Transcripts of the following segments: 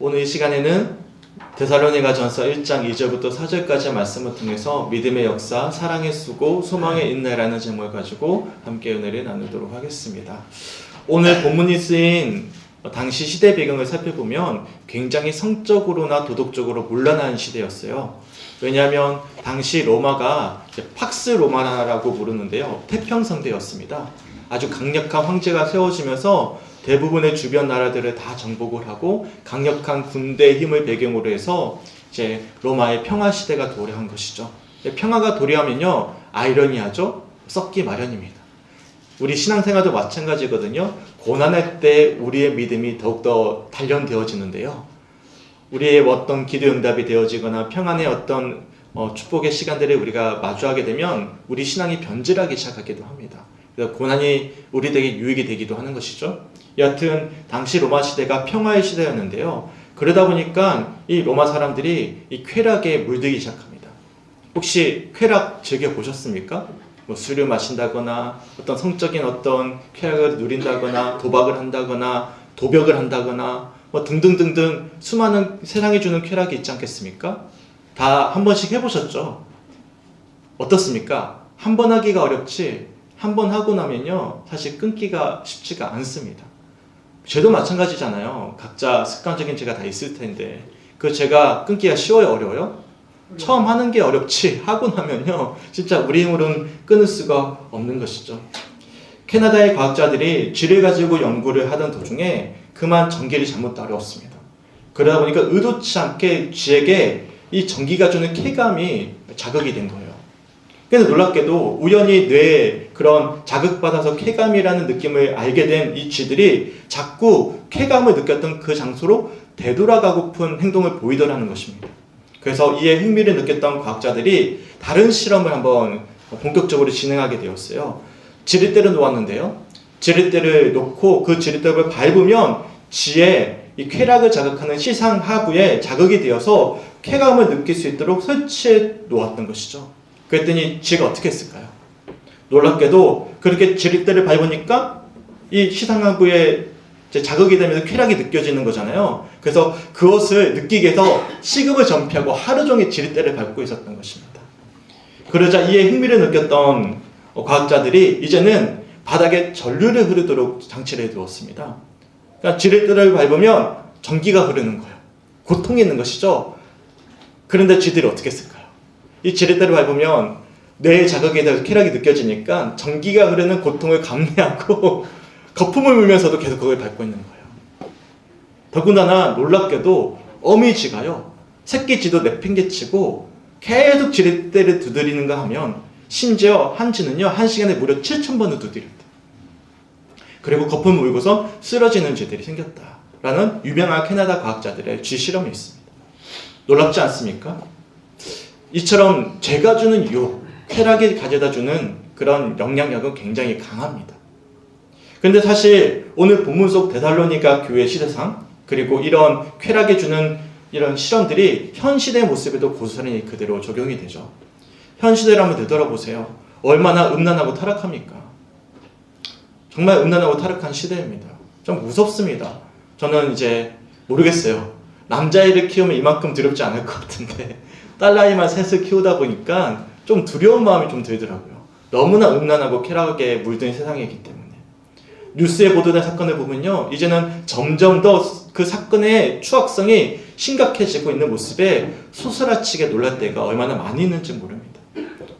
오늘 이 시간에는 데살로니가전서 1장 2절부터 4절까지의 말씀을 통해서 믿음의 역사, 사랑의 수고, 소망의 인내라는 제목을 가지고 함께 은혜를 나누도록 하겠습니다. 오늘 본문이 쓰인 당시 시대 배경을 살펴보면 굉장히 성적으로나 도덕적으로 문란한 시대였어요. 왜냐하면 당시 로마가 팍스 로마라고 부르는데요, 태평성대였습니다. 아주 강력한 황제가 세워지면서 대부분의 주변 나라들을 다 정복을 하고 강력한 군대 힘을 배경으로 해서 이제 로마의 평화 시대가 도래한 것이죠. 평화가 도래하면요, 아이러니하죠, 썩기 마련입니다. 우리 신앙생활도 마찬가지거든요. 고난할 때 우리의 믿음이 더욱더 단련되어지는데요, 우리의 어떤 기도 응답이 되어지거나 평안의 어떤 축복의 시간들을 우리가 마주하게 되면 우리 신앙이 변질하기 시작하기도 합니다. 그래서 고난이 우리에게 유익이 되기도 하는 것이죠. 여하튼 당시 로마 시대가 평화의 시대였는데요, 그러다 보니까 이 로마 사람들이 이 쾌락에 물들기 시작합니다. 혹시 쾌락 즐겨보셨습니까? 뭐 술을 마신다거나 어떤 성적인 어떤 쾌락을 누린다거나 도박을 한다거나 도벽을 한다거나 뭐 등등등등 수많은 세상이 주는 쾌락이 있지 않겠습니까? 다 한 번씩 해보셨죠? 어떻습니까? 한 번 하기가 어렵지 한 번 하고 나면요, 사실 끊기가 쉽지가 않습니다. 죄도 마찬가지잖아요. 각자 습관적인 죄가 다 있을 텐데 그 죄가 끊기가 쉬워요, 어려워요? 처음 하는 게 어렵지 하고 나면요, 진짜 우리 힘으로는 끊을 수가 없는 것이죠. 캐나다의 과학자들이 쥐를 가지고 연구를 하던 도중에 그만 전기를 잘못 따라왔습니다. 그러다 보니까 의도치 않게 쥐에게 이 전기가 주는 쾌감이 자극이 된 거예요. 그래서 놀랍게도 우연히 뇌에 그런 자극받아서 쾌감이라는 느낌을 알게 된 이 쥐들이 자꾸 쾌감을 느꼈던 그 장소로 되돌아가고픈 행동을 보이더라는 것입니다. 그래서 이에 흥미를 느꼈던 과학자들이 다른 실험을 한번 본격적으로 진행하게 되었어요. 지렛대를 놓았는데요, 지렛대를 놓고 그 지렛대를 밟으면 쥐의 이 쾌락을 자극하는 시상 하부에 자극이 되어서 쾌감을 느낄 수 있도록 설치해 놓았던 것이죠. 그랬더니 쥐가 어떻게 했을까요? 놀랍게도 그렇게 지렛대를 밟으니까 이 시상하부에 자극이 되면서 쾌락이 느껴지는 거잖아요. 그래서 그것을 느끼게 해서 시급을 전폐하고 하루 종일 지렛대를 밟고 있었던 것입니다. 그러자 이에 흥미를 느꼈던 과학자들이 이제는 바닥에 전류를 흐르도록 장치를 해두었습니다. 그러니까 지렛대를 밟으면 전기가 흐르는 거예요. 고통이 있는 것이죠. 그런데 쥐들이 어떻게 했을까요? 이 지렛대를 밟으면 뇌의 자극에 대해서 쾌락이 느껴지니까 전기가 흐르는 고통을 감내하고 거품을 물면서도 계속 그걸 밟고 있는 거예요. 더군다나 놀랍게도 어미쥐가요, 새끼 쥐도 내팽개치고 계속 지렛대를 두드리는가 하면 심지어 한 쥐는요, 한 시간에 무려 7,000번을 두드렸다. 그리고 거품을 물고서 쓰러지는 쥐들이 생겼다라는 유명한 캐나다 과학자들의 쥐 실험이 있습니다. 놀랍지 않습니까? 이처럼 죄가 주는 유혹, 쾌락이 가져다주는 그런 영향력은 굉장히 강합니다. 그런데 사실 오늘 본문 속 데살로니가 교회 시대상, 그리고 이런 쾌락이 주는 이런 실험들이 현 시대의 모습에도 고스란히 그대로 적용이 되죠. 현 시대를 한번 되돌아보세요. 얼마나 음란하고 타락합니까? 정말 음란하고 타락한 시대입니다. 좀 무섭습니다. 저는 이제 모르겠어요. 남자아이를 키우면 이만큼 두렵지 않을 것 같은데 딸아이만 셋을 키우다 보니까 좀 두려운 마음이 좀 들더라고요. 너무나 음란하고 쾌락에 물든 세상이기 때문에. 뉴스에 보도된 사건을 보면요, 이제는 점점 더 그 사건의 추악성이 심각해지고 있는 모습에 소스라치게 놀랄 때가 얼마나 많이 있는지 모릅니다.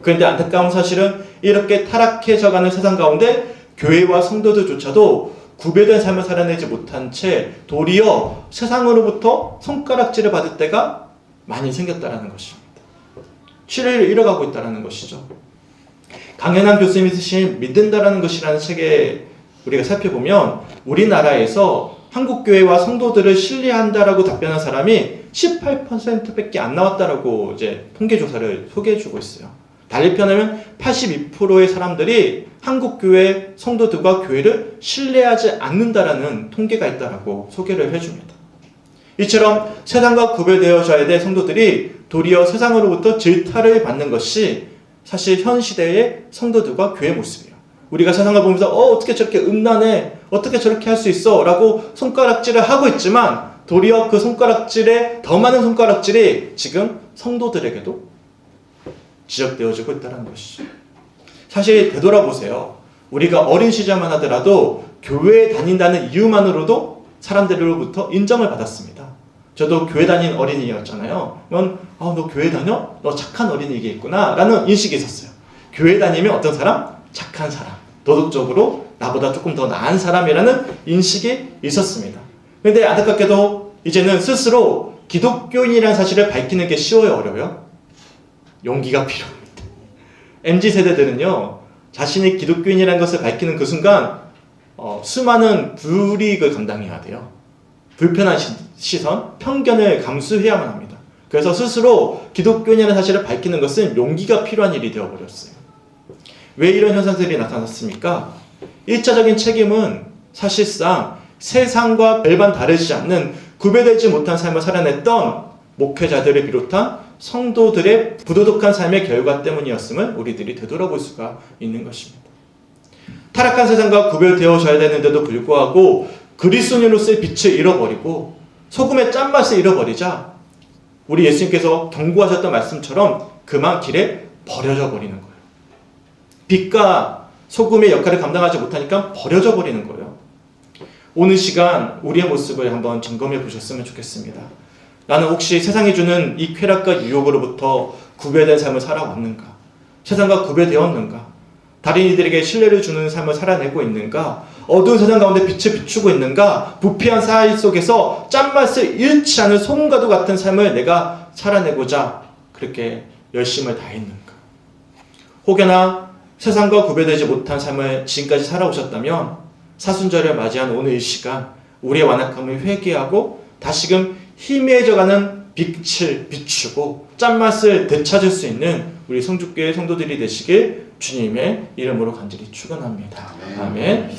그런데 안타까운 사실은 이렇게 타락해져가는 세상 가운데 교회와 성도들조차도 구별된 삶을 살아내지 못한 채 도리어 세상으로부터 손가락질을 받을 때가 많이 생겼다는 것입니다. 치를 잃어가고 있다는 것이죠. 강연한 교수님이 쓰신 믿는다라는 것이라는 책에 우리가 살펴보면 우리나라에서 한국교회와 성도들을 신뢰한다라고 답변한 사람이 18%밖에 안 나왔다라고 이제 통계조사를 소개해주고 있어요. 달리 표현하면 82%의 사람들이 한국교회 성도들과 교회를 신뢰하지 않는다라는 통계가 있다라고 소개를 해줍니다. 이처럼 세상과 구별되어져야 될 성도들이 도리어 세상으로부터 질타를 받는 것이 사실 현 시대의 성도들과 교회의 모습이에요. 우리가 세상을 보면서 어떻게 저렇게 음란해, 어떻게 저렇게 할 수 있어 라고 손가락질을 하고 있지만 도리어 그 손가락질에 더 많은 손가락질이 지금 성도들에게도 지적되어지고 있다는 것이죠. 사실 되돌아보세요. 우리가 어린 시절만 하더라도 교회에 다닌다는 이유만으로도 사람들로부터 인정을 받았습니다. 저도 교회 다닌 어린이였잖아요. 그러면 너 교회 다녀? 너 착한 어린이겠구나 라는 인식이 있었어요. 교회 다니면 어떤 사람? 착한 사람. 도덕적으로 나보다 조금 더 나은 사람이라는 인식이 있었습니다. 그런데 안타깝게도 이제는 스스로 기독교인이라는 사실을 밝히는 게 쉬워요, 어려워요? 용기가 필요합니다. MZ세대들은요, 자신이 기독교인이라는 것을 밝히는 그 순간 수많은 불이익을 감당해야 돼요. 불편한 시선, 편견을 감수해야만 합니다. 그래서 스스로 기독교인이라는 사실을 밝히는 것은 용기가 필요한 일이 되어버렸어요. 왜 이런 현상들이 나타났습니까? 1차적인 책임은 사실상 세상과 별반 다르지 않는 구별되지 못한 삶을 살아냈던 목회자들을 비롯한 성도들의 부도덕한 삶의 결과 때문이었음을 우리들이 되돌아볼 수가 있는 것입니다. 타락한 세상과 구별되어져야 되는데도 불구하고 그리스도인으로서의 빛을 잃어버리고 소금의 짠맛을 잃어버리자 우리 예수님께서 경고하셨던 말씀처럼 그만 길에 버려져 버리는 거예요. 빛과 소금의 역할을 감당하지 못하니까 버려져 버리는 거예요. 오늘 시간 우리의 모습을 한번 점검해 보셨으면 좋겠습니다. 나는 혹시 세상이 주는 이 쾌락과 유혹으로부터 구별된 삶을 살아왔는가? 세상과 구별되었는가? 다른 이들에게 신뢰를 주는 삶을 살아내고 있는가? 어두운 세상 가운데 빛을 비추고 있는가? 부패한 사회 속에서 짠맛을 잃지 않은 소금과도 같은 삶을 내가 살아내고자 그렇게 열심을 다했는가? 혹여나 세상과 구별되지 못한 삶을 지금까지 살아오셨다면 사순절을 맞이한 오늘 이 시간 우리의 완악함을 회개하고 다시금 희미해져가는 빛을 비추고 짠맛을 되찾을 수 있는 우리 성주교회 성도들이 되시길 주님의 이름으로 간절히 축원합니다. 아멘.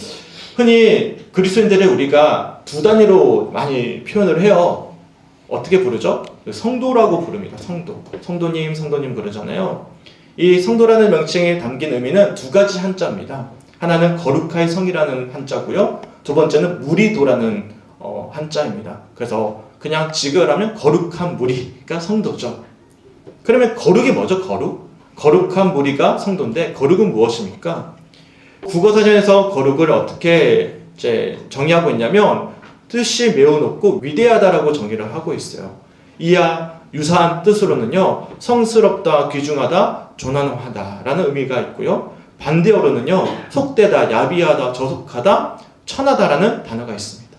흔히 그리스도인들을 우리가 두 단위로 많이 표현을 해요. 어떻게 부르죠? 성도라고 부릅니다. 성도님, 성도님 그러잖아요. 이 성도라는 명칭에 담긴 의미는 두 가지 한자입니다. 하나는 거룩할 성이라는 한자고요. 두 번째는 무리도라는 한자입니다. 그래서 그냥 직역하면 거룩한 무리가 성도죠. 그러면 거룩이 뭐죠? 거룩한 무리가 성도인데 거룩은 무엇입니까? 국어사전에서 거룩을 어떻게 정의하고 있냐면 뜻이 매우 높고 위대하다라고 정의를 하고 있어요. 이와 유사한 뜻으로는요, 성스럽다, 귀중하다, 존귀하다라는 의미가 있고요. 반대어로는요, 속되다, 야비하다, 저속하다, 천하다라는 단어가 있습니다.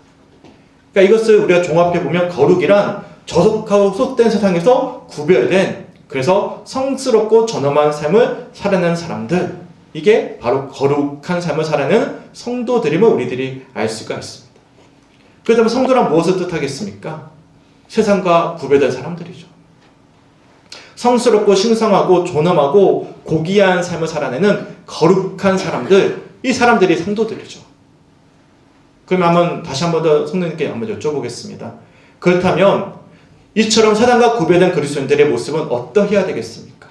그러니까 이것을 우리가 종합해 보면 거룩이란 저속하고 속된 세상에서 구별된, 그래서 성스럽고 존엄한 삶을 살아내는 사람들, 이게 바로 거룩한 삶을 살아내는 성도들임을 우리들이 알 수가 있습니다. 그렇다면 성도란 무엇을 뜻하겠습니까? 세상과 구별된 사람들이죠. 성스럽고 신성하고 존엄하고 고귀한 삶을 살아내는 거룩한 사람들, 이 사람들이 성도들이죠. 그러면 다시 한 번 더 성도님께 한번 여쭤보겠습니다. 그렇다면 이처럼 세상과 구별된 그리스도인들의 모습은 어떠해야 되겠습니까?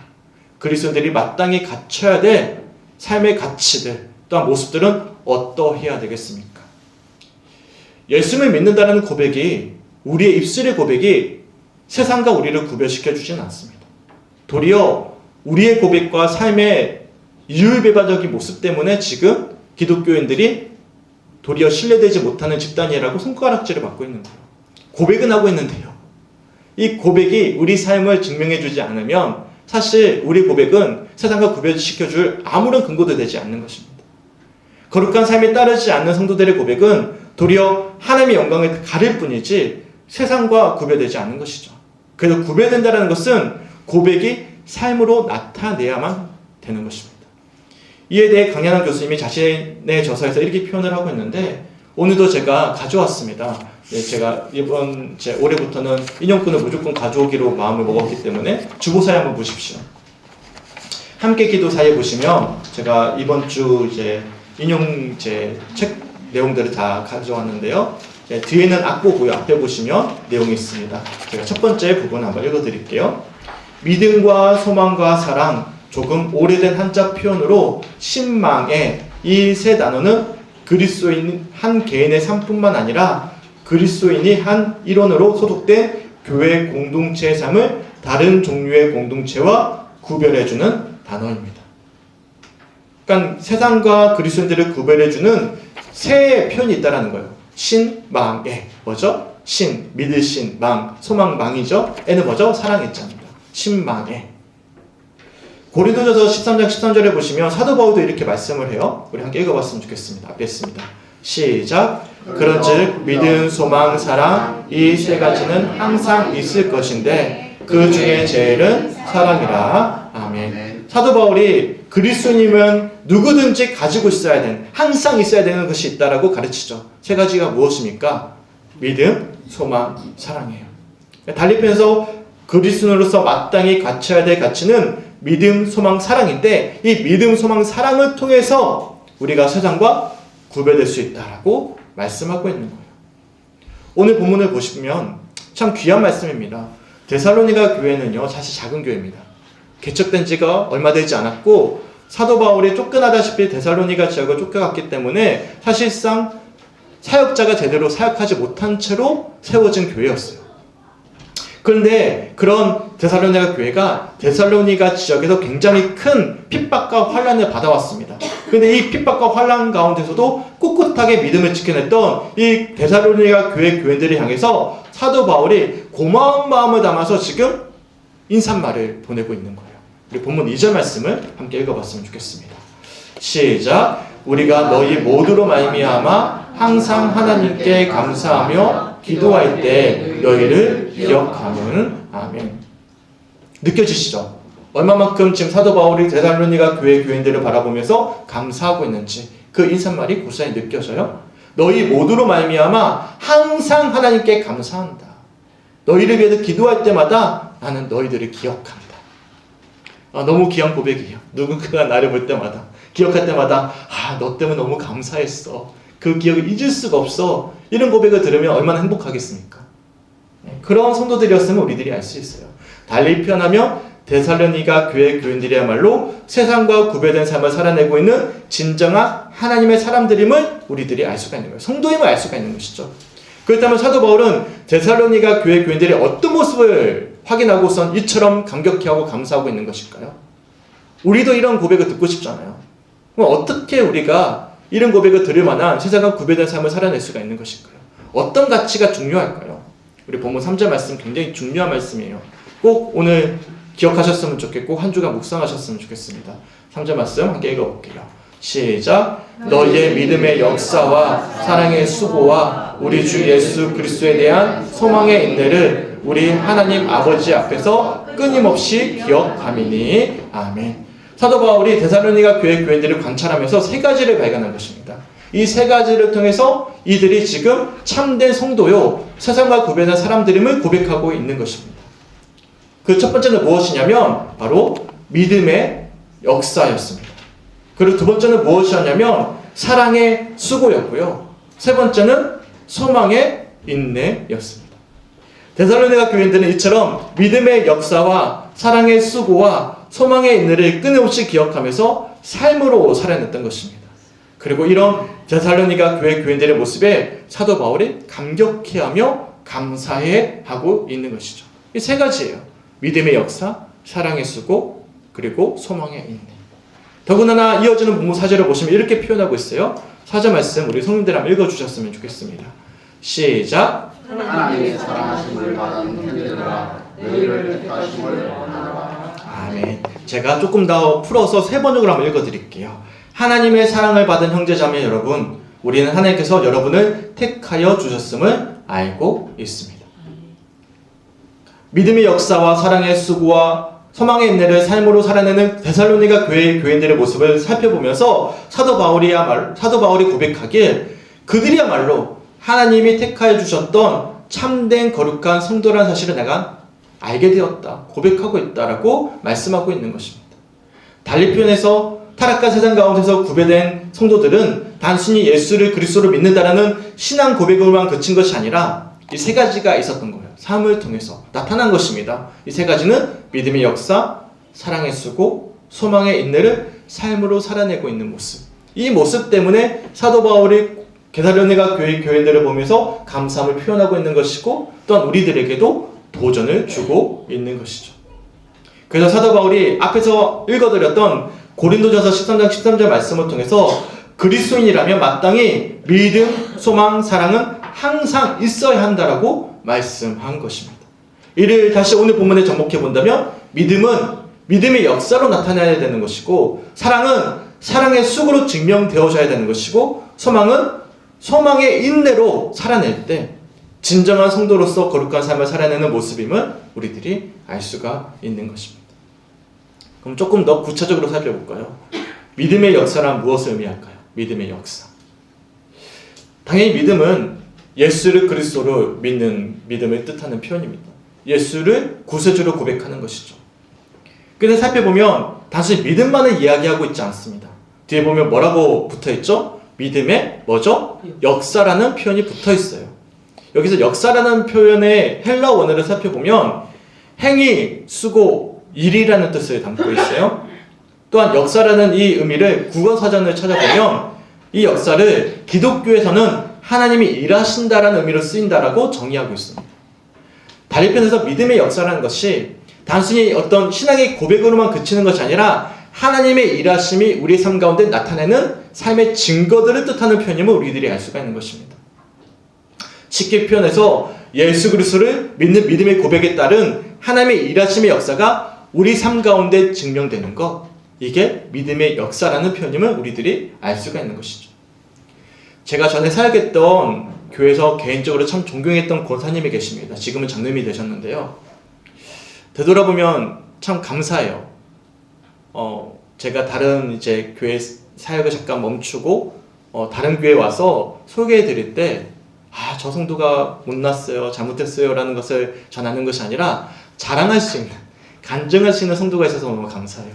그리스도인들이 마땅히 갖춰야 될 삶의 가치들, 또한 모습들은 어떠해야 되겠습니까? 예수를 믿는다는 고백이, 우리의 입술의 고백이 세상과 우리를 구별시켜 주지는 않습니다. 도리어 우리의 고백과 삶의 이율배반적인 모습 때문에 지금 기독교인들이 도리어 신뢰되지 못하는 집단이라고 손가락질을 받고 있는 거예요. 고백은 하고 있는데요, 이 고백이 우리 삶을 증명해 주지 않으면 사실 우리 고백은 세상과 구별시켜줄 아무런 근거도 되지 않는 것입니다. 거룩한 삶에 따르지 않는 성도들의 고백은 도리어 하나님의 영광을 가릴 뿐이지 세상과 구별되지 않는 것이죠. 그래서 구별된다는 것은 고백이 삶으로 나타내야만 되는 것입니다. 이에 대해 강연한 교수님이 자신의 저서에서 이렇게 표현을 하고 있는데, 오늘도 제가 가져왔습니다. 제가 이번 올해부터는 인용권을 무조건 가져오기로 마음을 먹었기 때문에 주보사에 한번 보십시오. 함께 기도사에 보시면 제가 이번 주 인용 책 내용들을 다 가져왔는데요. 뒤에는 악보고요. 앞에 보시면 내용이 있습니다. 제가 첫 번째 부분 한번 읽어드릴게요. 믿음과 소망과 사랑, 조금 오래된 한자 표현으로 신망의 이 세 단어는 그리스도인 한 개인의 삶뿐만 아니라 그리스도인이 한 일원으로 소속된 교회 공동체의 삶을 다른 종류의 공동체와 구별해주는 단어입니다. 그러니까 세상과 그리스도인들을 구별해주는 세 표현이 있다는 거예요. 신, 망, 애. 뭐죠? 신, 믿을 신, 망, 소망, 망이죠. 애는 뭐죠? 사랑의 자입니다. 신망에. 고린도전서 13장 13절에 보시면 사도 바울도 이렇게 말씀을 해요. 우리 함께 읽어봤으면 좋겠습니다. 앞에 있습니다. 시작. 그런즉 믿음, 소망, 사랑 이 세 가지는 항상 있을 것인데 그 중에 제일은 사랑이라. 아멘. 사도 바울이 그리스도님은 누구든지 가지고 있어야 되는, 항상 있어야 되는 것이 있다라고 가르치죠. 세 가지가 무엇입니까? 믿음, 소망, 사랑이에요. 달리 표현해서 그리스도인으로서 마땅히 갖춰야 될 가치는 믿음, 소망, 사랑인데 이 믿음, 소망, 사랑을 통해서 우리가 세상과 구별될 수 있다라고 말씀하고 있는 거예요. 오늘 본문을 보시면 참 귀한 말씀입니다. 데살로니가 교회는요, 사실 작은 교회입니다. 개척된 지가 얼마 되지 않았고 사도 바울이 쫓겨나다시피 데살로니가 지역을 쫓겨갔기 때문에 사실상 사역자가 제대로 사역하지 못한 채로 세워진 교회였어요. 그런데 그런 데살로니가 교회가 데살로니가 지역에서 굉장히 큰 핍박과 환난을 받아왔습니다. 그런데 이 핍박과 환난 가운데서도 꿋꿋하게 믿음을 지켜냈던 이 데살로니가 교회 교인들을 향해서 사도 바울이 고마운 마음을 담아서 지금 인사말을 보내고 있는 거예요. 우리 본문 2절 말씀을 함께 읽어봤으면 좋겠습니다. 시작. 우리가 너희 모두로 말미암아 항상 하나님께 감사하며 기도할 때 너희를 기억하는. 아멘. 느껴지시죠? 얼마만큼 지금 사도 바울이 데살로니가 교회 교인들을 바라보면서 감사하고 있는지 그 인사말이 고스란히 느껴져요. 너희 모두로 말미암아 항상 하나님께 감사한다. 너희를 위해서 기도할 때마다 나는 너희들을 기억한다. 너무 귀한 고백이에요. 누군가가 나를 볼 때마다, 기억할 때마다 너 때문에 너무 감사했어. 그 기억을 잊을 수가 없어. 이런 고백을 들으면 얼마나 행복하겠습니까? 그런 성도들이었으면 우리들이 알 수 있어요. 달리 표현하면 데살로니가 교회 교인들이야말로 세상과 구별된 삶을 살아내고 있는 진정한 하나님의 사람들임을 우리들이 알 수가 있는 거예요. 성도임을 알 수가 있는 것이죠. 그렇다면 사도 바울은 데살로니가 교회 교인들이 어떤 모습을 확인하고선 이처럼 감격해하고 감사하고 있는 것일까요? 우리도 이런 고백을 듣고 싶잖아요. 그럼 어떻게 우리가 이런 고백을 들을 만한 세상과 구별된 삶을 살아낼 수가 있는 것일까요? 어떤 가치가 중요할까요? 우리 본문 3절 말씀 굉장히 중요한 말씀이에요. 꼭 오늘 기억하셨으면 좋겠고 한 주간 묵상하셨으면 좋겠습니다. 3절 말씀 함께 읽어볼게요. 시작. 너희의 믿음의 역사와 사랑의 수고와 우리 주 예수 그리스도에 대한 소망의 인내를 우리 하나님 아버지 앞에서 끊임없이 기억함이니. 아멘. 사도 바울이 데살로니가 교회 교인들을 관찰하면서 세 가지를 발견한 것입니다. 이 세 가지를 통해서 이들이 지금 참된 성도요, 세상과 구별된 사람들임을 고백하고 있는 것입니다. 그 첫 번째는 무엇이냐면 바로 믿음의 역사였습니다. 그리고 두 번째는 무엇이었냐면 사랑의 수고였고요. 세 번째는 소망의 인내였습니다. 데살로니가 교인들은 이처럼 믿음의 역사와 사랑의 수고와 소망의 인내를 끊임없이 기억하면서 삶으로 살아냈던 것입니다. 그리고 이런 데살로니가 교회 교인들의 모습에 사도 바울이 감격해하며 감사해하고 있는 것이죠. 이 세 가지예요. 믿음의 역사, 사랑의 수고, 그리고 소망의 인내. 더군다나 이어지는 본문 4절을 보시면 이렇게 표현하고 있어요. 4절 말씀 우리 성도들 한번 읽어주셨으면 좋겠습니다. 시작. 하나님의 사랑하심을 받은 형제들아 너희를 택하심을 원하노라. 아멘. 제가 조금 더 풀어서 세 번역으로 한번 읽어드릴게요. 하나님의 사랑을 받은 형제자매 여러분, 우리는 하나님께서 여러분을 택하여 주셨음을 알고 있습니다. 믿음의 역사와 사랑의 수고와 소망의 인내를 삶으로 살아내는 데살로니가 교회 교인들의 모습을 살펴보면서 사도 바울이 고백하길 그들이야말로 하나님이 택하여 주셨던 참된 거룩한 성도라는 사실을 내가 알게 되었다, 고백하고 있다라고 말씀하고 있는 것입니다. 달리 표현해서 타락한 세상 가운데서 구별된 성도들은 단순히 예수를 그리스도로 믿는다라는 신앙 고백으로만 그친 것이 아니라 이 세 가지가 있었던 거예요. 삶을 통해서 나타난 것입니다. 이 세 가지는 믿음의 역사, 사랑의 수고, 소망의 인내를 삶으로 살아내고 있는 모습. 이 모습 때문에 사도 바울이 게살로니가 교회 교인들을 보면서 감사함을 표현하고 있는 것이고 또한 우리들에게도 도전을 주고 있는 것이죠. 그래서 사도 바울이 앞에서 읽어드렸던 고린도전서 13장 13절 말씀을 통해서 그리스도인이라면 마땅히 믿음, 소망, 사랑은 항상 있어야 한다라고 말씀한 것입니다. 이를 다시 오늘 본문에 접목해 본다면 믿음은 믿음의 역사로 나타나야 되는 것이고 사랑은 사랑의 수고로 증명되어져야 되는 것이고 소망은 소망의 인내로 살아낼 때 진정한 성도로서 거룩한 삶을 살아내는 모습임을 우리들이 알 수가 있는 것입니다. 그럼 조금 더 구체적으로 살펴볼까요? 믿음의 역사란 무엇을 의미할까요? 믿음의 역사. 당연히 믿음은 예수를 그리스도로 믿는 믿음을 뜻하는 표현입니다. 예수를 구세주로 고백하는 것이죠. 그런데 살펴보면 단순히 믿음만을 이야기하고 있지 않습니다. 뒤에 보면 뭐라고 붙어있죠? 믿음의 뭐죠? 역사라는 표현이 붙어있어요. 여기서 역사라는 표현의 헬라 원어를 살펴보면 행위, 수고, 일이라는 뜻을 담고 있어요. 또한 역사라는 이 의미를 국어사전을 찾아보면 이 역사를 기독교에서는 하나님이 일하신다라는 의미로 쓰인다라고 정의하고 있습니다. 다른 편에서 믿음의 역사라는 것이 단순히 어떤 신앙의 고백으로만 그치는 것이 아니라 하나님의 일하심이 우리 삶 가운데 나타내는 삶의 증거들을 뜻하는 표현임을 우리들이 알 수가 있는 것입니다. 쉽게 표현해서 예수 그리스도를 믿는 믿음의 고백에 따른 하나님의 일하심의 역사가 우리 삶 가운데 증명되는 것, 이게 믿음의 역사라는 표현임을 우리들이 알 수가 있는 것이죠. 제가 전에 사역했던 교회에서 개인적으로 참 존경했던 권사님이 계십니다. 지금은 장로님이 되셨는데요. 되돌아보면 참 감사해요. 제가 다른 이제 교회 사역을 잠깐 멈추고 다른 교회에 와서 소개해 드릴 때 저 성도가 못났어요, 잘못했어요 라는 것을 전하는 것이 아니라 자랑할 수 있는, 간증할 수 있는 성도가 있어서 너무 감사해요.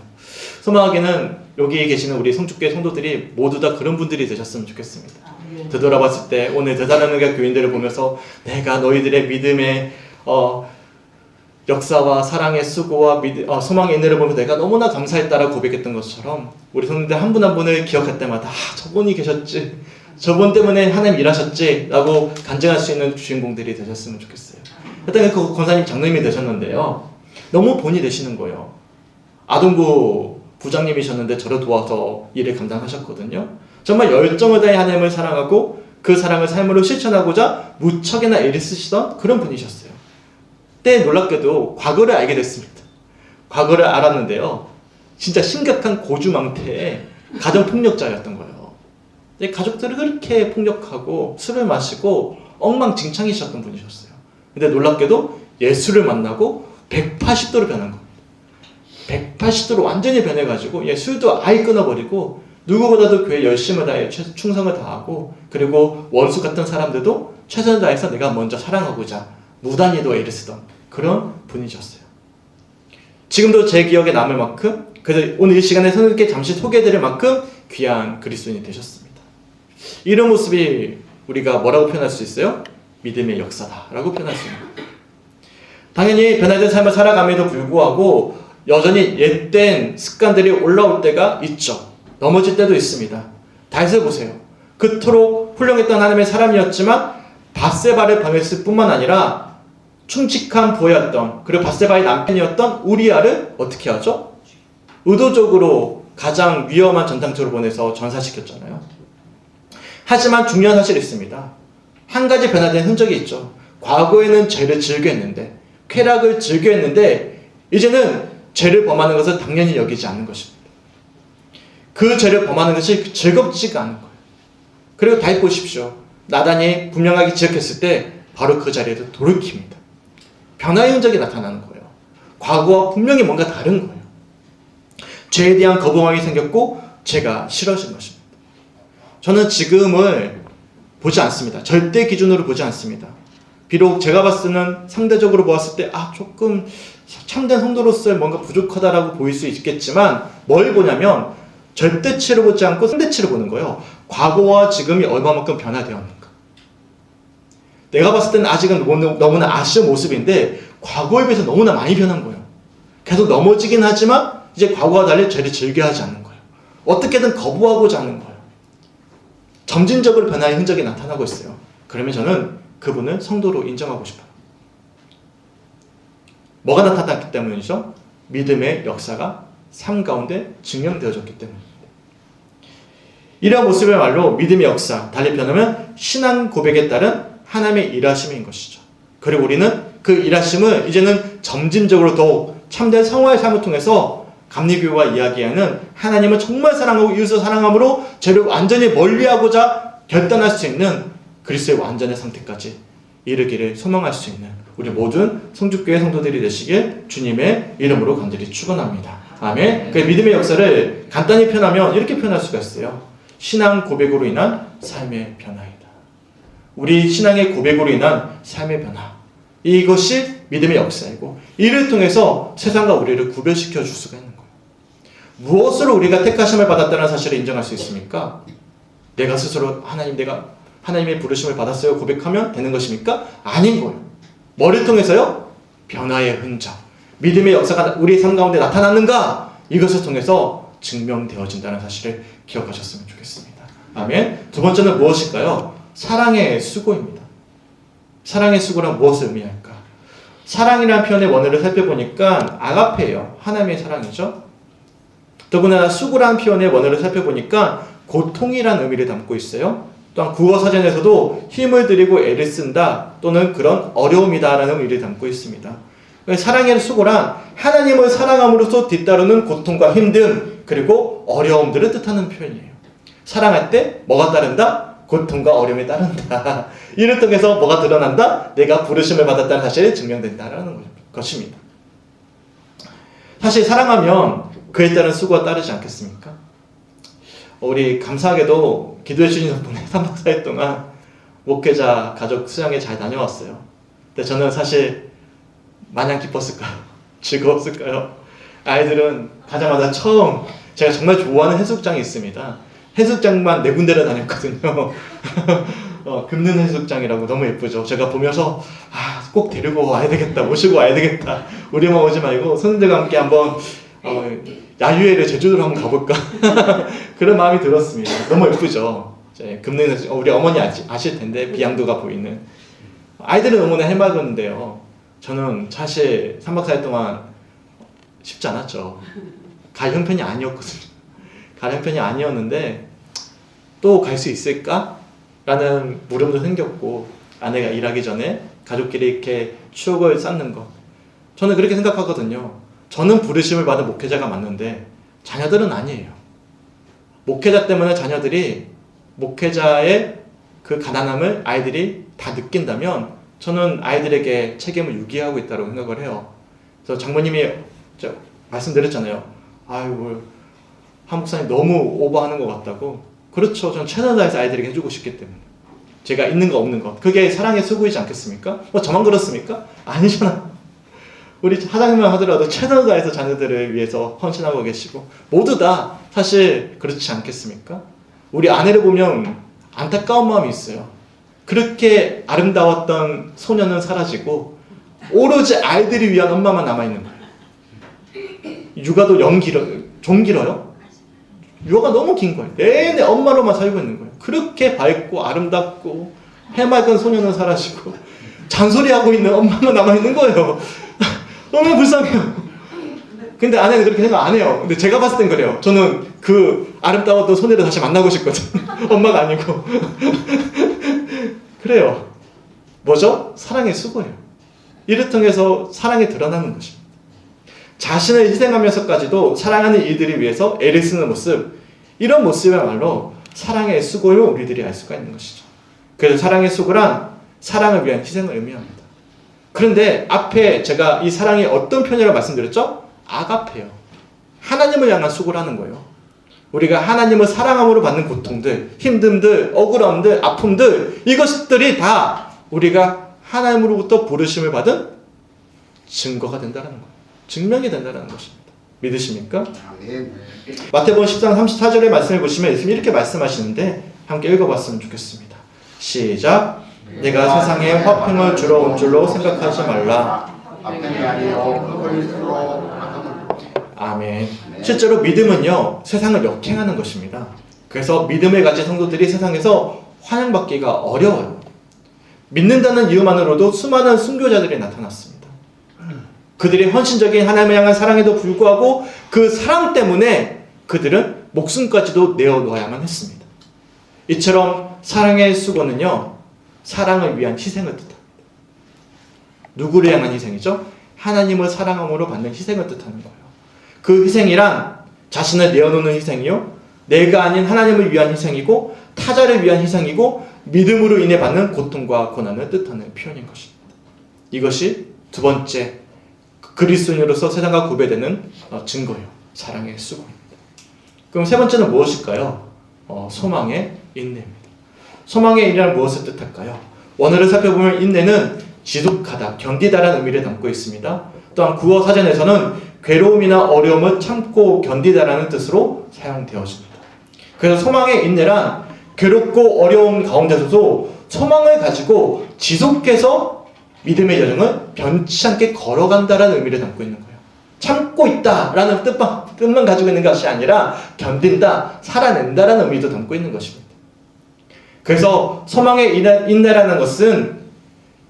소망하게는 여기 계시는 우리 성축교회 성도들이 모두 다 그런 분들이 되셨으면 좋겠습니다. 되돌아봤을 때 오늘 대사라는가 교인들을 보면서 내가 너희들의 믿음의 역사와 사랑의 수고와 소망의 인내를 보면서 내가 너무나 감사했다라고 고백했던 것처럼 우리 성도들 한 분 한 분을 기억할 때마다 저분이 계셨지, 저분 때문에 하나님 일하셨지 라고 간증할 수 있는 주인공들이 되셨으면 좋겠어요. 그때 그 권사님 장로님이 되셨는데요, 너무 본이 되시는 거예요. 아동부 부장님이셨는데 저를 도와서 일을 감당하셨거든요. 정말 열정을 다해 하나님을 사랑하고 그 사랑을 삶으로 실천하고자 무척이나 애를 쓰시던 그런 분이셨어요. 그때 놀랍게도 과거를 알게 됐습니다. 과거를 알았는데요, 진짜 심각한 고주망태의 가정폭력자였던 거예요. 가족들을 그렇게 폭력하고 술을 마시고 엉망진창이셨던 분이셨어요. 근데 놀랍게도 예수를 만나고 180도로 변한 겁니다. 180도로 완전히 변해가지고 술도 아예 끊어버리고 누구보다도 교회 열심을 다해 충성을 다하고 그리고 원수 같은 사람들도 최선을 다해서 내가 먼저 사랑하고자 무단히도 애를 쓰던 그런 분이셨어요. 지금도 제 기억에 남을 만큼, 그래서 오늘 이 시간에 성도님께 잠시 소개해드릴 만큼 귀한 그리스도인이 되셨습니다. 이런 모습이 우리가 뭐라고 표현할 수 있어요? 믿음의 역사다라고 표현할 수 있는 거예요. 당연히 변화된 삶을 살아감에도 불구하고 여전히 옛된 습관들이 올라올 때가 있죠. 넘어질 때도 있습니다. 다윗을 보세요. 그토록 훌륭했던 하나님의 사람이었지만 밧세바를 방했을 뿐만 아니라 충직한 부하였던, 그리고 밧세바의 남편이었던 우리아를 어떻게 하죠? 의도적으로 가장 위험한 전당처로 보내서 전사시켰잖아요. 하지만 중요한 사실이 있습니다. 한 가지 변화된 흔적이 있죠. 과거에는 죄를 즐겨했는데, 쾌락을 즐겨했는데 이제는 죄를 범하는 것을 당연히 여기지 않는 것입니다. 그 죄를 범하는 것이 즐겁지가 않은 거예요. 그리고 다윗 보십시오. 나단이 분명하게 지적했을 때 바로 그 자리에도 돌이킵니다. 변화의 흔적이 나타나는 거예요. 과거와 분명히 뭔가 다른 거예요. 죄에 대한 거부감이 생겼고 죄가 싫어진 것입니다. 저는 지금을 보지 않습니다. 절대 기준으로 보지 않습니다. 비록 제가 봤을 때는 상대적으로 보았을 때 조금 참된 성도로서의 뭔가 부족하다라고 보일 수 있겠지만 뭘 보냐면 절대치를 보지 않고 상대치를 보는 거예요. 과거와 지금이 얼마만큼 변화되었는가. 내가 봤을 때는 아직은 너무나 아쉬운 모습인데 과거에 비해서 너무나 많이 변한 거예요. 계속 넘어지긴 하지만 이제 과거와 달리 죄를 즐겨하지 않는 거예요. 어떻게든 거부하고자 하는 거예요. 점진적으로 변화의 흔적이 나타나고 있어요. 그러면 저는 그분을 성도로 인정하고 싶어요. 뭐가 나타났기 때문이죠? 믿음의 역사가 삶 가운데 증명되어졌기 때문입니다. 이러한 모습의 말로 믿음의 역사, 달리 표현하면 신앙 고백에 따른 하나님의 일하심인 것이죠. 그리고 우리는 그 일하심을 이제는 점진적으로 더욱 참된 성화의 삶을 통해서 감리교회가 이야기하는 하나님을 정말 사랑하고 이웃을 사랑함으로 죄를 완전히 멀리하고자 결단할 수 있는 그리스도의 완전의 상태까지 이르기를 소망할 수 있는 우리 모든 성주교회 성도들이 되시길 주님의 이름으로 간절히 축원합니다. 아멘. 그 믿음의 역사를 간단히 표현하면 이렇게 표현할 수가 있어요. 신앙 고백으로 인한 삶의 변화이다. 우리 신앙의 고백으로 인한 삶의 변화. 이것이 믿음의 역사이고 이를 통해서 세상과 우리를 구별시켜 줄 수가 있는 거예요. 무엇으로 우리가 택하심을 받았다는 사실을 인정할 수 있습니까? 내가 스스로 내가 하나님의 부르심을 받았어요 고백하면 되는 것입니까? 아닌 거예요. 뭐를 통해서요? 변화의 흔적. 믿음의 역사가 우리의 삶 가운데 나타났는가? 이것을 통해서 증명되어진다는 사실을 기억하셨으면 좋겠습니다. 아멘. 두 번째는 무엇일까요? 사랑의 수고입니다. 사랑의 수고란 무엇을 의미할까? 사랑이라는 표현의 원어를 살펴보니까 아가페예요. 하나님의 사랑이죠. 더구나 수고라는 표현의 원어를 살펴보니까 고통이라는 의미를 담고 있어요. 또한 국어 사전에서도 힘을 들이고 애를 쓴다 또는 그런 어려움이다라는 의미를 담고 있습니다. 사랑의 수고란 하나님을 사랑함으로써 뒤따르는 고통과 힘듦 그리고 어려움들을 뜻하는 표현이에요. 사랑할 때 뭐가 따른다? 고통과 어려움이 따른다. 이를 통해서 뭐가 드러난다? 내가 부르심을 받았다는 사실이 증명된다라는 것입니다. 사실 사랑하면 그에 따른 수고가 따르지 않겠습니까? 우리 감사하게도 기도해 주신 덕분에 3박 4일 동안 목회자 가족 수양에 잘 다녀왔어요. 근데 저는 사실 마냥 기뻤을까요? 즐거웠을까요? 아이들은 가자마자 처음 제가 정말 좋아하는 해수욕장이 있습니다. 해수욕장만 4군데를 다녔거든요. 금능 해수욕장이라고 너무 예쁘죠. 제가 보면서 꼭 데리고 와야 되겠다, 모시고 와야 되겠다. 우리만 오지 말고 손님들과 함께 한번 야유회를 제주도로 한번 가볼까? 그런 마음이 들었습니다. 너무 예쁘죠. 금능 해수욕장, 우리 어머니 아실 텐데 비양도가 보이는. 아이들은 너무나 해맑었는데요. 저는 사실 3박 4일 동안 쉽지 않았죠. 갈 형편이 아니었거든요. 갈 형편이 아니었는데 또 갈 수 있을까? 라는 물음도 생겼고 아내가 일하기 전에 가족끼리 이렇게 추억을 쌓는 것 저는 그렇게 생각하거든요. 저는 부르심을 받은 목회자가 맞는데 자녀들은 아니에요. 목회자 때문에 자녀들이 목회자의 그 가난함을 아이들이 다 느낀다면 저는 아이들에게 책임을 유기하고 있다고 생각을 해요. 그래서 장모님이 말씀드렸잖아요. 아이고 한 목사님 너무 오버하는 것 같다고. 그렇죠. 저는 최선을 다해서 아이들에게 해주고 싶기 때문에. 제가 있는 거 없는 것. 그게 사랑의 수고이지 않겠습니까? 저만 그렇습니까? 아니잖아. 우리 사장님만 하더라도 최선을 다해서 자녀들을 위해서 헌신하고 계시고 모두 다 사실 그렇지 않겠습니까? 우리 아내를 보면 안타까운 마음이 있어요. 그렇게 아름다웠던 소녀는 사라지고 오로지 아이들을 위한 엄마만 남아있는 거예요. 육아도 좀 길어요. 육아가 너무 긴 거예요. 내내 엄마로만 살고 있는 거예요. 그렇게 밝고 아름답고 해맑은 소녀는 사라지고 잔소리하고 있는 엄마만 남아있는 거예요. 너무 불쌍해요. 근데 아내는 그렇게 생각 안 해요. 근데 제가 봤을 땐 그래요. 저는 그 아름다웠던 소녀를 다시 만나고 싶거든. 엄마가 아니고. 그래요. 뭐죠? 사랑의 수고예요. 이를 통해서 사랑이 드러나는 것입니다. 자신을 희생하면서까지도 사랑하는 이들을 위해서 애를 쓰는 모습, 이런 모습이야말로 사랑의 수고를 우리들이 알 수가 있는 것이죠. 그래서 사랑의 수고란 사랑을 위한 희생을 의미합니다. 그런데 앞에 제가 이 사랑이 어떤 표현이라고 말씀드렸죠? 아가페요. 하나님을 향한 수고라는 거예요. 우리가 하나님을 사랑함으로 받는 고통들, 힘듦들, 억울함들, 아픔들, 이것들이 다 우리가 하나님으로부터 부르심을 받은 증거가 된다는 거예요. 증명이 된다는 것입니다. 믿으십니까? 마태복음 10장 34절의 말씀을 보시면 예수님이 이렇게 말씀하시는데 함께 읽어봤으면 좋겠습니다. 시작. 내가 세상에 화평을 주러 온 줄로 생각하지 말라. 아멘. 실제로 믿음은요, 세상을 역행하는 것입니다. 그래서 믿음을 가진 성도들이 세상에서 환영받기가 어려워요. 믿는다는 이유만으로도 수많은 순교자들이 나타났습니다. 그들의 헌신적인 하나님을 향한 사랑에도 불구하고 그 사랑 때문에 그들은 목숨까지도 내어놓아야만 했습니다. 이처럼 사랑의 수고는요, 사랑을 위한 희생을 뜻합니다. 누구를 향한 희생이죠? 하나님을 사랑함으로 받는 희생을 뜻하는 거예요. 그 희생이란 자신을 내어놓는 희생이요, 내가 아닌 하나님을 위한 희생이고 타자를 위한 희생이고 믿음으로 인해 받는 고통과 고난을 뜻하는 표현인 것입니다. 이것이 두 번째 그리스도인으로서 세상과 구별되는 증거예요. 사랑의 수고입니다. 그럼 세 번째는 무엇일까요? 소망의 인내입니다. 소망의 인내란 무엇을 뜻할까요? 원어를 살펴보면 인내는 지속하다, 견디다라는 의미를 담고 있습니다. 또한 구어 사전에서는 괴로움이나 어려움을 참고 견디다라는 뜻으로 사용되어집니다. 그래서 소망의 인내란 괴롭고 어려운 가운데서도 소망을 가지고 지속해서 믿음의 여정을 변치 않게 걸어간다라는 의미를 담고 있는 거예요. 참고 있다라는 뜻만 가지고 있는 것이 아니라 견딘다, 살아낸다라는 의미도 담고 있는 것입니다. 그래서 소망의 인내라는 것은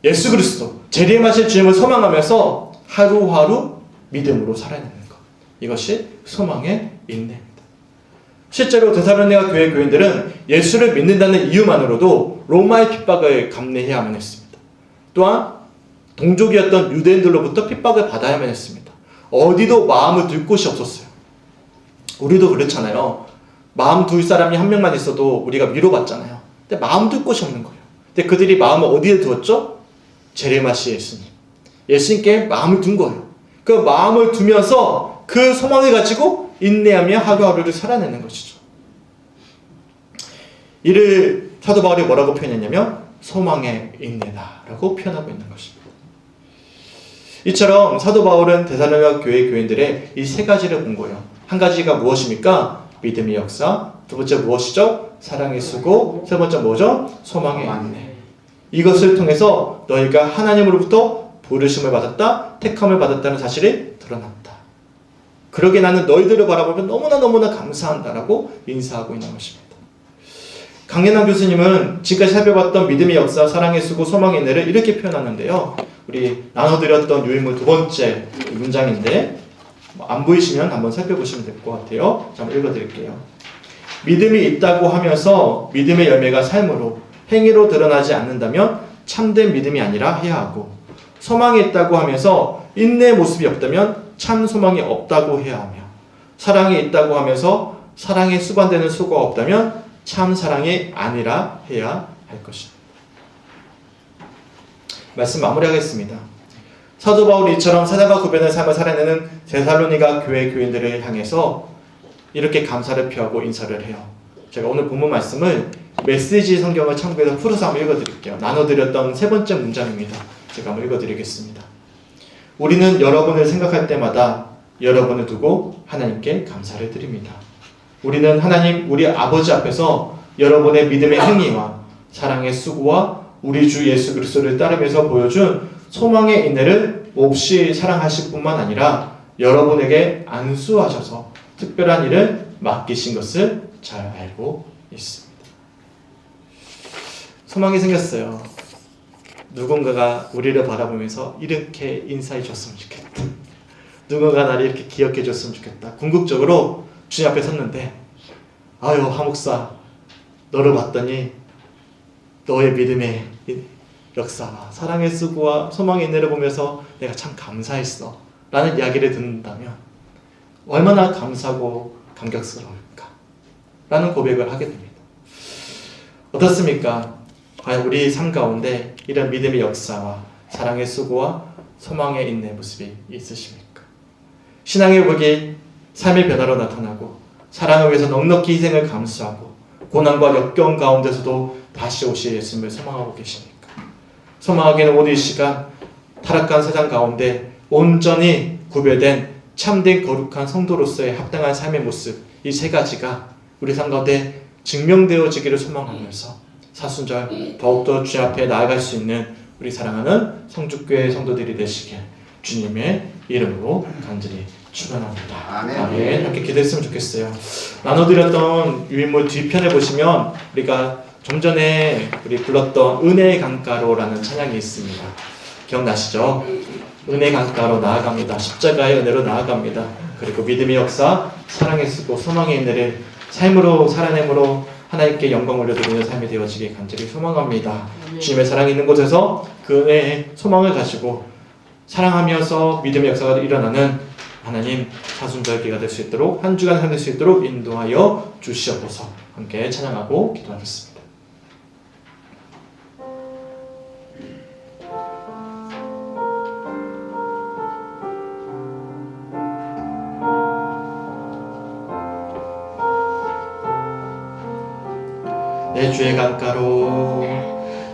예수 그리스도, 재림하실 주님을 소망하면서 하루하루 믿음으로 살아내는 것. 이것이 소망의 인내입니다. 실제로 데살로니가 교회 교인들은 예수를 믿는다는 이유만으로도 로마의 핍박을 감내해야만 했습니다. 또한 동족이었던 유대인들로부터 핍박을 받아야만 했습니다. 어디도 마음을 둘 곳이 없었어요. 우리도 그렇잖아요. 마음 둘 사람이 한 명만 있어도 우리가 위로받잖아요. 근데 마음 둘 곳이 없는 거예요. 근데 그들이 마음을 어디에 두었죠? 제레마시 예수님. 예수님께 마음을 둔 거예요. 그 마음을 두면서 그 소망을 가지고 인내하며 하루하루를 살아내는 것이죠. 이를 사도 바울이 뭐라고 표현했냐면 소망의 인내다라고 표현하고 있는 것입니다. 이처럼 사도 바울은 데살로니가 교회 교인들의 이 세 가지를 본 거예요. 한 가지가 무엇입니까? 믿음의 역사. 두 번째 무엇이죠? 사랑의 수고. 세 번째 뭐죠? 소망의 인내. 이것을 통해서 너희가 하나님으로부터 부르심을 받았다, 택함을 받았다는 사실이 드러났다. 그러게 나는 너희들을 바라보면 너무나 감사한다라고 인사하고 있는 것입니다. 강연한 교수님은 지금까지 살펴봤던 믿음의 역사, 사랑의 수고, 소망의 인내를 이렇게 표현하는데요. 우리 나눠드렸던 유인물 두 번째 문장인데 안 보이시면 한번 살펴보시면 될 것 같아요. 자, 한번 읽어드릴게요. 믿음이 있다고 하면서 믿음의 열매가 삶으로, 행위로 드러나지 않는다면 참된 믿음이 아니라 해야 하고, 소망이 있다고 하면서 인내의 모습이 없다면 참 소망이 없다고 해야 하며, 사랑이 있다고 하면서 사랑에 수반되는 수고가 없다면 참 사랑이 아니라 해야 할 것입니다. 말씀 마무리하겠습니다. 사도 바울이 이처럼 세상과 구별된 삶을 살아내는 데살로니가 교회 교인들을 향해서 이렇게 감사를 표하고 인사를 해요. 제가 오늘 본문 말씀을 메시지 성경을 참고해서 풀어서 한번 읽어드릴게요. 나눠드렸던 세 번째 문장입니다. 제가 한번 읽어드리겠습니다. 우리는 여러분을 생각할 때마다 여러분을 두고 하나님께 감사를 드립니다. 우리는 하나님 우리 아버지 앞에서 여러분의 믿음의 행위와 사랑의 수고와 우리 주 예수 그리스도를 따르면서 보여준 소망의 인내를 몹시 사랑하실 뿐만 아니라 여러분에게 안수하셔서 특별한 일을 맡기신 것을 잘 알고 있습니다. 소망이 생겼어요. 누군가가 우리를 바라보면서 이렇게 인사해 줬으면 좋겠다. 누군가 나를 이렇게 기억해 줬으면 좋겠다. 궁극적으로 주님 앞에 섰는데, 아유 하목사, 너를 봤더니 너의 믿음의 역사와 사랑의 수고와 소망의 인내를 보면서 내가 참 감사했어 라는 이야기를 듣는다면 얼마나 감사하고 감격스러울까 라는 고백을 하게 됩니다. 어떻습니까? 과연 우리 삶 가운데 이런 믿음의 역사와 사랑의 수고와 소망의 인내의 모습이 있으십니까? 신앙의 복이 삶의 변화로 나타나고 사랑을 위해서 넉넉히 희생을 감수하고 고난과 역경 가운데서도 다시 오실 예수님을 소망하고 계십니까? 소망하기는 오늘 이 시간 타락한 세상 가운데 온전히 구별된 참된 거룩한 성도로서의 합당한 삶의 모습, 이 세 가지가 우리 삶 가운데 증명되어지기를 소망하면서 사순절 더욱더 주님 앞에 나아갈 수 있는 우리 사랑하는 성주교회 성도들이 되시길 주님의 이름으로 간절히 축원합니다. 아멘. 아멘. 함께 기도했으면 좋겠어요. 나눠드렸던 유인물 뒤편에 보시면 우리가 좀 전에 우리 불렀던 은혜의 강가로라는 찬양이 있습니다. 기억나시죠? 은혜의 강가로 나아갑니다. 십자가의 은혜로 나아갑니다. 그리고 믿음의 역사, 사랑의 수고, 소망의 인내를 삶으로 살아내므로 하나님께 영광 올려드리는 삶이 되어지길 간절히 소망합니다. 주님의 사랑이 있는 곳에서 그 은혜의 소망을 가지고 사랑하면서 믿음의 역사가 일어나는 하나님 사순절기가 될 수 있도록 한 주간 살릴 수 있도록 인도하여 주시옵소서. 함께 찬양하고 기도하겠습니다. 내 주의 강가로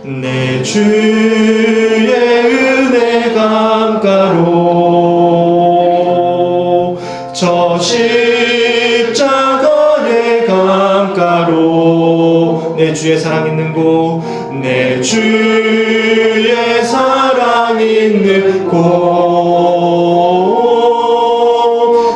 내 주의 은혜 강가로 저 십자가의 강가로 내 주의 사랑 있는 곳 내 주의 사랑 있는 곳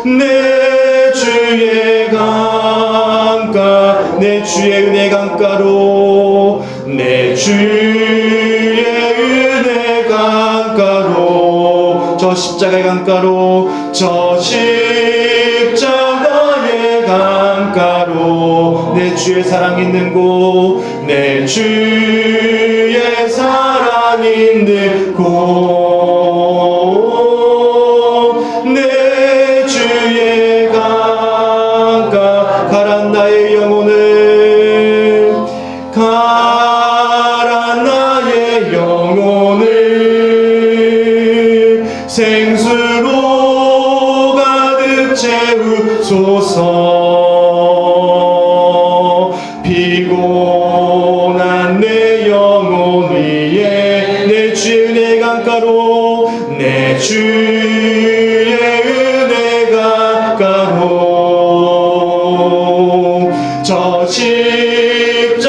내 주의 강가 내 주의 은혜 강가로 내 주의 은혜 강가로 저 십자가의 강가로 저 십자가의 강가로 내 주의 사랑 있는 곳 내 주의 사랑 있는 곳 내 주의 강가 가란 나의 영혼을 가란 나의 영혼을 생수로 가득 채우소서 피곤한 내 영혼 위에 내 주의 은혜 강가로 내 주의 은혜 강가로 저 십자가의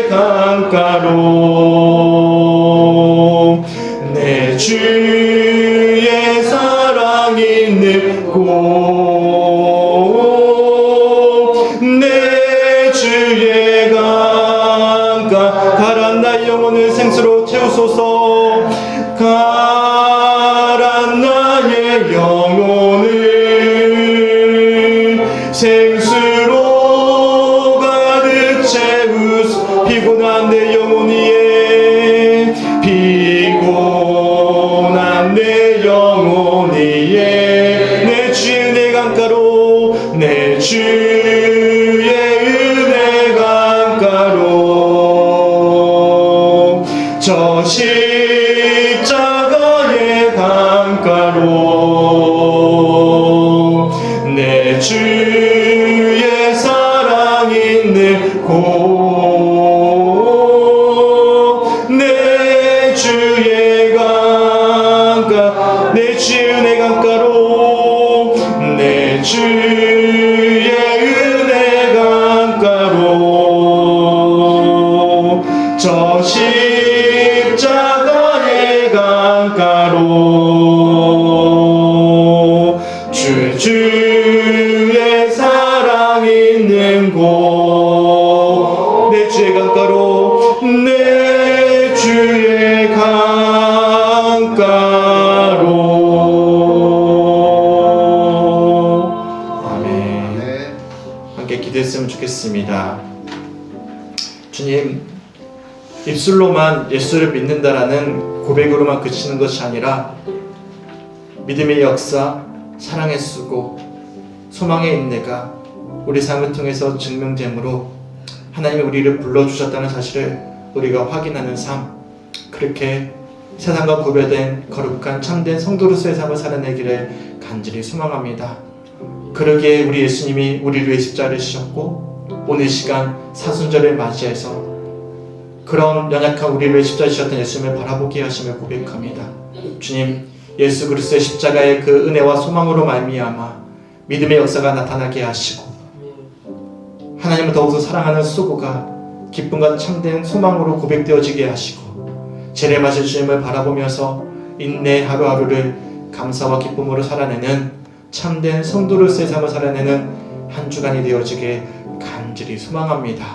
강가로 내 주의 사랑 있는 곳 내 주의 강가 가란 나의 영혼을 생수로 채우소서 가란 나의 영혼을 생수로 가득 채우소서 피곤한 내 영혼 위에 피곤한 내 영혼 위에 내 주의 은혜 강가로 내 주의 은혜 강가로 저 십자가의 강가로 내 주의 사랑 있는 곳 내 주의 강가 내 주의 은혜 강가로 내 주의 은혜 강가로 저 십자가의 강가로 주의 사랑 있는 곳 내 주의 강가로 내 주의 강가로 아멘. 네. 함께 기도했으면 좋겠습니다. 주님, 입술로만 예수를 믿는다라는 고백으로만 그치는 것이 아니라 믿음의 역사, 사랑의 수고, 소망의 인내가 우리 삶을 통해서 증명됨으로 하나님이 우리를 불러주셨다는 사실을 우리가 확인하는 삶, 그렇게 세상과 구별된 거룩한 참된 성도로서의 삶을 살아내기를 간절히 소망합니다. 그러기에 우리 예수님이 우리를 위해 십자가를 지셨고 오늘 시간 사순절을 맞이해서 그런 연약한 우리를 위해 십자가를 지셨던 예수님을 바라보게 하심을 고백합니다. 주님, 예수 그리스도의 십자가의 그 은혜와 소망으로 말미암아 믿음의 역사가 나타나게 하시고 하나님을 더욱더 사랑하는 수고가 기쁨과 참된 소망으로 고백되어지게 하시고 재림하실 주님을 바라보면서 인내 하루하루를 감사와 기쁨으로 살아내는 참된 성도로서의 삶을 살아내는 한 주간이 되어지길 간절히 소망합니다.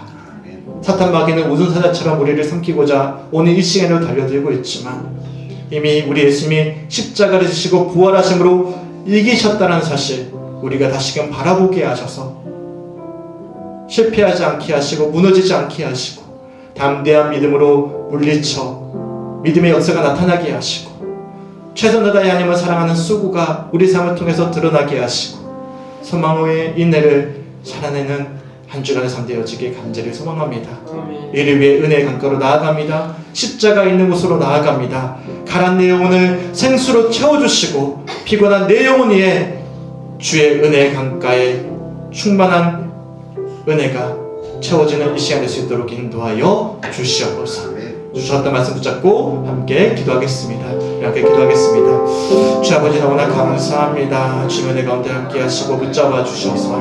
사탄 마귀는 우둔사자처럼 우리를 삼키고자 오늘 이 시간으로 달려들고 있지만 이미 우리 예수님이 십자가를 지시고 부활하심으로 이기셨다는 사실 우리가 다시금 바라보게 하셔서 실패하지 않게 하시고 무너지지 않게 하시고 담대한 믿음으로 물리쳐 믿음의 역사가 나타나게 하시고 최선을 다해 하나님을 사랑하는 수고가 우리 삶을 통해서 드러나게 하시고 소망의 인내를 살아내는 한 주간의 삶 되어지길 간절히 소망합니다. 이를 위해 은혜의 강가로 나아갑니다. 십자가 있는 곳으로 나아갑니다. 가란 내 영혼을 생수로 채워주시고 피곤한 내 영혼 위에 주의 은혜의 강가에 충만한 은혜가 채워지는 이 시간 될 수 있도록 인도하여 주시옵소서. 주셨던 말씀 붙잡고 함께 기도하겠습니다. 함께 기도하겠습니다. 주 아버지 너무나 감사합니다. 주의 은혜 가운데 함께 하시고 붙잡아 주셔서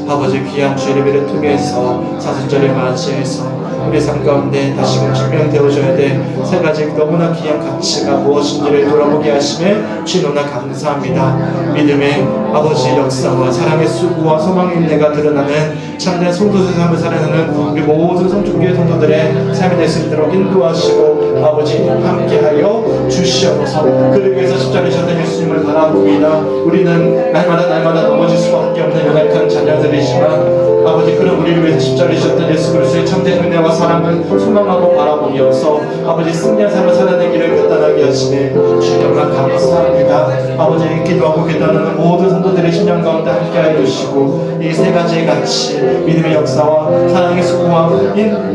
아버지 귀한 주의 예배를 통해서 사순절을 맞이해서 우리 삶 가운데 다시금 증명되어져야 될 세 가지 너무나 귀한 가치가 무엇인지를 돌아보게 하심에 주 너무나 감사합니다. 믿음의 아버지 역사와 사랑의 수고와 소망의 인내가 드러나는 참된 성도의 삶을 살아내는 우리 모든 성축교회 성도들의 삶이 될 수 있도록 인도하시고 아버지 함께하여 주시옵소서. 그를 위해서 십자가에 지셨던 예수님을 바라봅니다. 우리는 날마다 넘어질 수밖에 없는 연약한 자녀들이지만 아버지 그런 우리를 위해서 십자가에 지셨던 예수 그리스도의 참된 은혜와 사랑을 소망하고 바라보면서 아버지 승리한 삶을 살아내기를 결단하게 하시네 주님 너무나 감사합니다. 아버지 기도하고 기도하는 모든 성도들의 심령 가운데 함께하여 주시고 이 세 가지의 가치 믿음의 역사와 사랑의 수고와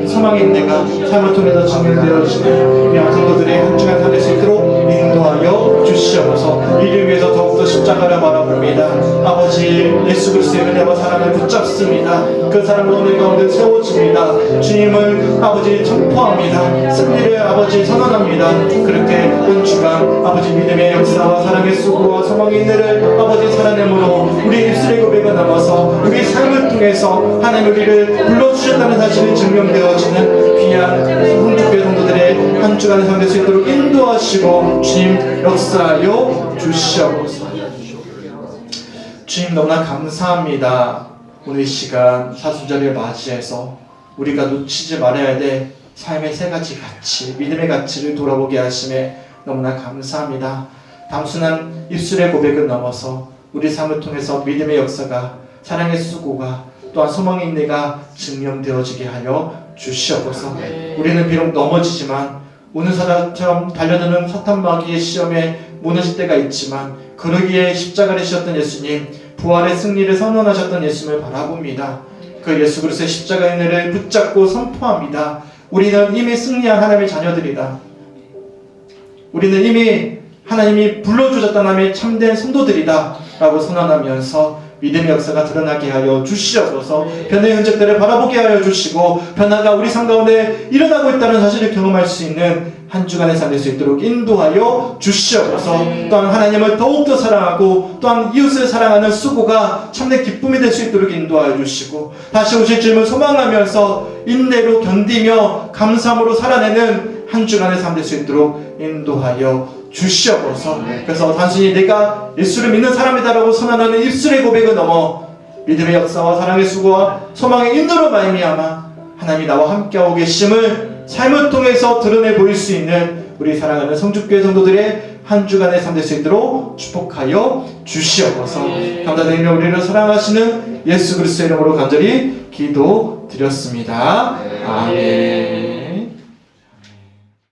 소망의 인내가 삶을 통해서 증명되어지는 우리 성도들의 한 주간 살릴 수 있도록 인도하여 주시옵소서. 이를 위해서 더욱더 십자가를 바라봅니다. 아버지 예수 그리스도의 은혜와 사랑을 붙잡습니다. 그 사랑을 오늘 가운데 세워집니다. 주님을 아버지 선포합니다. 승리를 아버지 선언합니다. 그렇게 한 주간 아버지 믿음의 역사와 사랑의 수고와 소망의 인내를 아버지 살아내므로 우리 입술의 고백을 넘어서 우리 삶을 통해서 하나님 우리를 불러주셨다는 사실이 증명되어지는 귀한 성축교회 성도들의 한 주간의 삶 될 수 있도록 인도하시고 주님 역사하여 주시옵소서. 주님 너무나 감사합니다. 오늘 이 시간 사순절을 맞이해서 우리가 놓치지 말아야 될 삶의 세 가지 가치, 믿음의 가치를 돌아보게 하심에 너무나 감사합니다. 단순한 입술의 고백을 넘어서 우리 삶을 통해서 믿음의 역사가 사랑의 수고가 또한 소망의 인내가 증명되어지게 하여 주시옵소서. 우리는 비록 넘어지지만 우는 사람처럼 달려드는 사탄 마귀의 시험에 무너질 때가 있지만 그러기에 십자가를 지셨던 예수님 부활의 승리를 선언하셨던 예수님을 바라봅니다. 그 예수 그리스도의 십자가의 은혜를 붙잡고 선포합니다. 우리는 이미 승리한 하나님의 자녀들이다. 우리는 이미 하나님이 불러주셨던 하나님의 참된 성도들이다 라고 선언하면서 믿음의 역사가 드러나게 하여 주시옵소서. 변화의 흔적들을 바라보게 하여 주시고 변화가 우리 삶 가운데 일어나고 있다는 사실을 경험할 수 있는 한 주간의 삶 될 수 있도록 인도하여 주시옵소서. 또한 하나님을 더욱더 사랑하고 또한 이웃을 사랑하는 수고가 참된 기쁨이 될 수 있도록 인도하여 주시고 다시 오실 주님을 소망하면서 인내로 견디며 감사함으로 살아내는 한 주간의 삶 될 수 있도록 인도하여 주시옵소서. 그래서 단순히 내가 예수를 믿는 사람이다라고 선언하는 입술의 고백을 넘어 믿음의 역사와 사랑의 수고와 소망의 인도로 말미암아 하나님이 나와 함께하고 계심을 삶을 통해서 드러내 보일 수 있는 우리 사랑하는 성축교회 성도들의 한 주간의 삶 될 수 있도록 축복하여 주시옵소서. 감사드리며 우리를 사랑하시는 예수 그리스도의 이름으로 간절히 기도드렸습니다. 아멘.